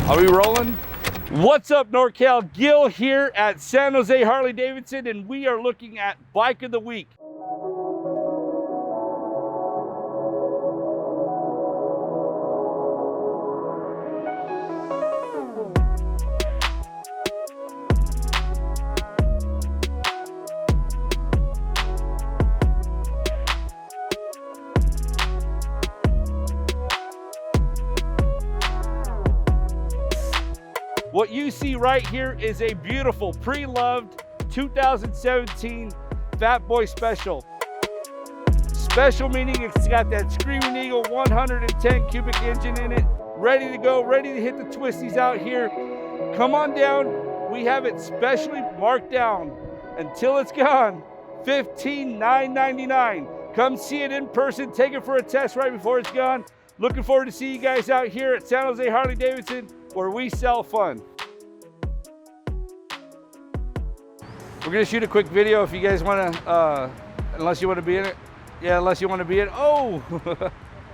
Are we rolling? What's up, NorCal? Gil here at San Jose Harley-Davidson, and we are looking at Bike of the Week. What you see right here is a beautiful pre-loved 2017 Fat Boy Special. Special meaning it's got that Screamin' Eagle 110 cubic engine in it, ready to go, ready to hit the twisties out here. Come on down, we have it specially marked down until it's gone, $15,999. Come see it in person, take it for a test right before it's gone. Looking forward to see you guys out here at San Jose Harley-Davidson, where we sell fun. We're gonna shoot a quick video if you guys wanna, unless you wanna be in it. Yeah, unless you wanna be in it. Oh!